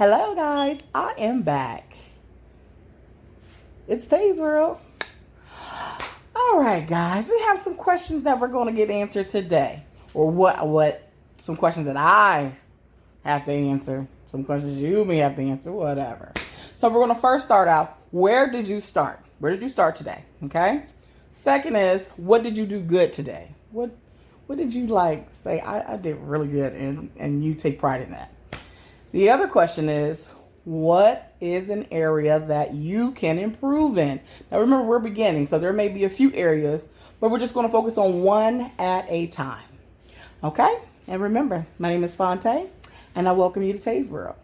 Hello, guys. I am back. It's Tay's World. All right, guys. We have some questions that we're going to get answered today, or what? Some questions that I have to answer. Some questions you may have to answer. Whatever. So we're going to first start out. Where did you start? Where did you start today? Okay. Second is, what did you do good today? What did you say? I did really good, and you take pride in that. The other question is, what is an area that you can improve in? Now, remember, we're beginning, so there may be a few areas, but we're just going to focus on one at a time. Okay? And remember, my name is Fonte, and I welcome you to Tay's World.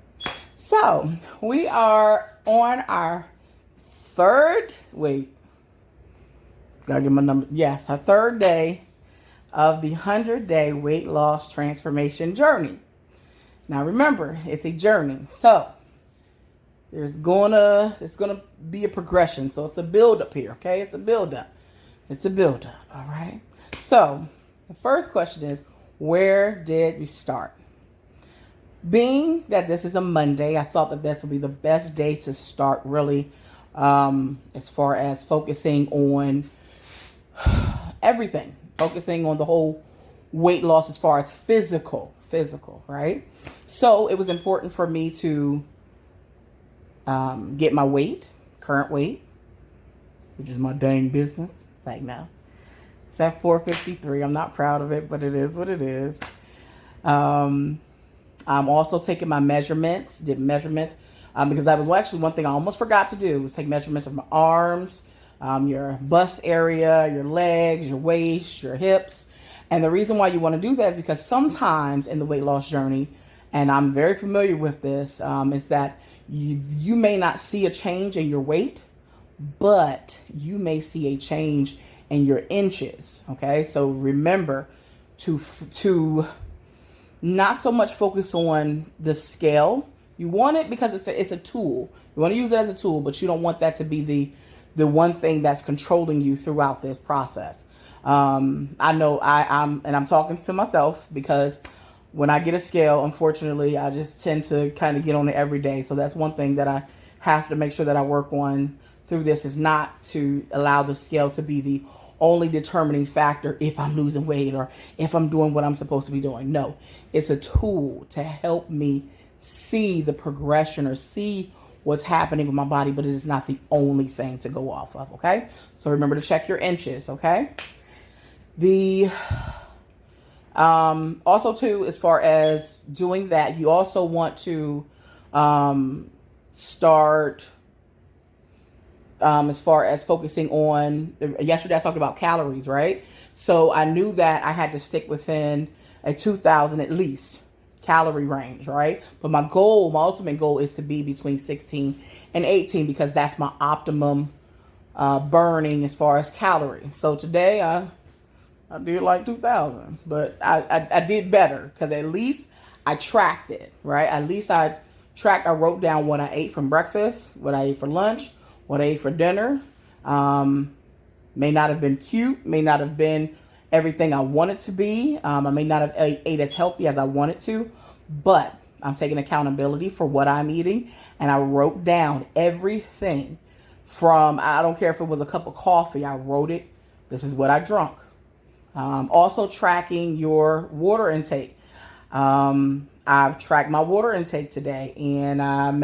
So, we are on our our third day of the 100-day weight loss transformation journey. Now remember, it's a journey. So it's gonna be a progression. So it's a build up here, okay? It's a build up. All right. So the first question is, where did we start? Being that this is a Monday, I thought that this would be the best day to start really, as far as focusing on everything, focusing on the whole weight loss as far as physical, right? So it was important for me to get my current weight, which is my dang business. It's like, no, it's at 453. I'm not proud of it, but it is what it is. I'm also taking my measurements, because that was actually one thing I almost forgot to do, was take measurements of my arms, your bust area, your legs, your waist, your hips. And the reason why you want to do that is because sometimes in the weight loss journey, and I'm very familiar with this, is that you may not see a change in your weight, but you may see a change in your inches. Okay, so remember to not so much focus on the scale. You want it because it's a tool. You want to use it as a tool, but you don't want that to be the one thing that's controlling you throughout this process. I know I'm talking to myself, because when I get a scale, unfortunately, I just tend to kind of get on it every day. So that's one thing that I have to make sure that I work on through this, is not to allow the scale to be the only determining factor if I'm losing weight or if I'm doing what I'm supposed to be doing. No, it's a tool to help me see the progression or see what's happening with my body, but it is not the only thing to go off of. Okay. So remember to check your inches. Okay. Also too, as far as doing that, you also want to start as far as focusing on, yesterday I talked about calories, right? So I knew that I had to stick within a 2,000 at least calorie range, right? But my ultimate goal is to be between 16 and 18, because that's my optimum burning as far as calories. So today I did like 2,000, but I did better, because at least I tracked it, right? At least I wrote down what I ate from breakfast, what I ate for lunch, what I ate for dinner. May not have been cute, may not have been everything I wanted to be. I may not have ate as healthy as I wanted to, but I'm taking accountability for what I'm eating, and I wrote down everything from, I don't care if it was a cup of coffee, I wrote it. This is what I drank. Also tracking your water intake. I've tracked my water intake today, and I'm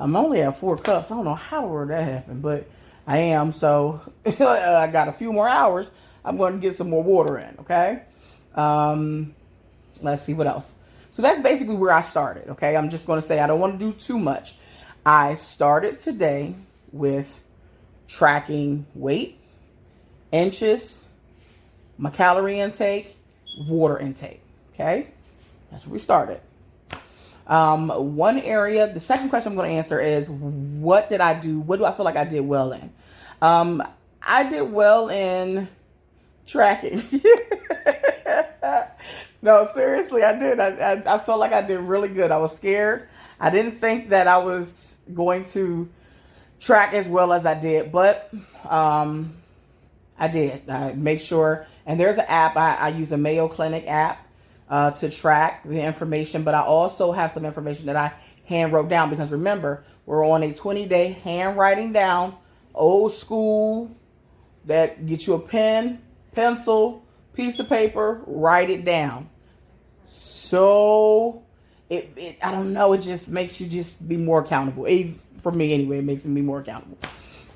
only at 4 cups. I don't know how that happened, but I am. So I got a few more hours. I'm going to get some more water in. Okay. Let's see what else. So that's basically where I started. Okay. I'm just going to say, I don't want to do too much. I started today with tracking weight, inches, my calorie intake, water intake. Okay. That's where we started. One area, the second question I'm going to answer is, what did I do? What do I feel like I did well in? I did well in tracking. No, seriously, I did. I felt like I did really good. I was scared. I didn't think that I was going to track as well as I did, but I did. I make sure, and there's an app. I use a Mayo Clinic app. to track the information, but I also have some information that I hand wrote down because remember, we're on a 20-day handwriting down, old school, that get you a pen, pencil, piece of paper, write it down. So I don't know, it just makes you just be more accountable. For me anyway, it makes me be more accountable.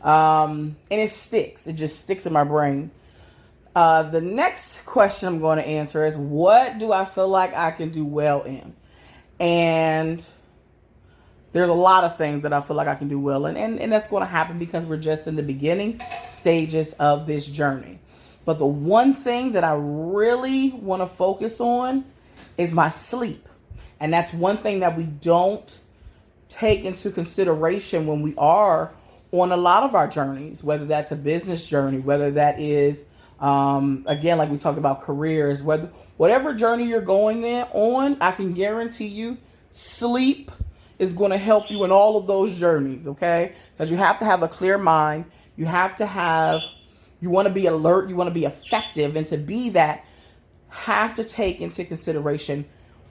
And it sticks. It just sticks in my brain. The next question I'm going to answer is, what do I feel like I can do well in? And there's a lot of things that I feel like I can do well in. And that's going to happen because we're just in the beginning stages of this journey. But the one thing that I really want to focus on is my sleep. And that's one thing that we don't take into consideration when we are on a lot of our journeys, whether that's a business journey, whether that is, again, like we talked about careers, whatever journey you're going on, I can guarantee you sleep is going to help you in all of those journeys, okay? Because you have to have a clear mind. You want to be alert. You want to be effective. And to be that, have to take into consideration,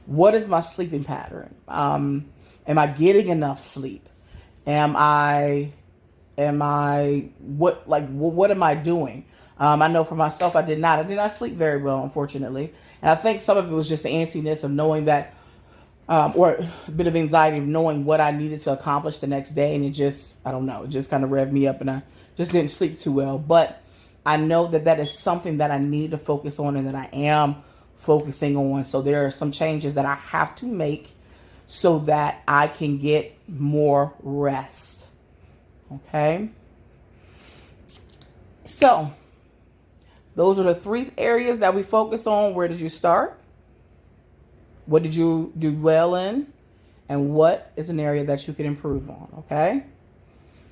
what is my sleeping pattern? Am I getting enough sleep? What am I doing? I know for myself, I did not sleep very well, unfortunately. And I think some of it was just the antsiness of knowing that, or a bit of anxiety of knowing what I needed to accomplish the next day. And it just kind of revved me up and I just didn't sleep too well. But I know that is something that I need to focus on and that I am focusing on. So there are some changes that I have to make so that I can get more rest. Okay. So those are the 3 areas that we focus on. Where did you start? What did you do well in? And what is an area that you can improve on? Okay.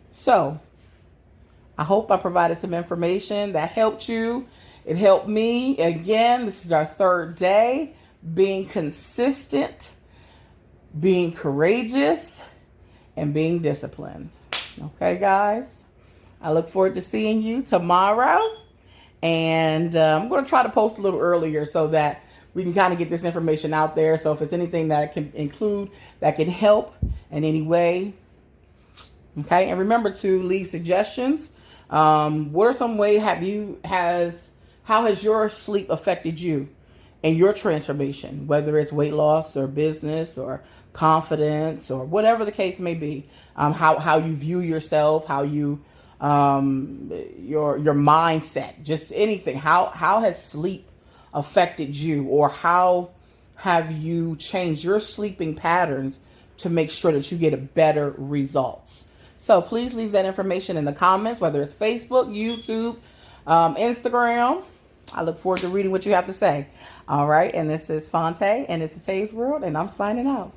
So I hope I provided some information that helped you. It helped me. Again, this is our 3rd day. Being consistent, being courageous, and being disciplined. Okay, guys? I look forward to seeing you tomorrow. And I'm going to try to post a little earlier so that we can kind of get this information out there. So if it's anything that I can include that can help in any way. Okay, and remember to leave suggestions. What are some ways how has your sleep affected you and your transformation, whether it's weight loss or business or confidence or whatever the case may be, how you view yourself, how you, your mindset, just anything. How has sleep affected you, or how have you changed your sleeping patterns to make sure that you get better results? So please leave that information in the comments, whether it's Facebook, YouTube, Instagram. I look forward to reading what you have to say. All right. And this is Fonte, and it's a Tay's World, and I'm signing out.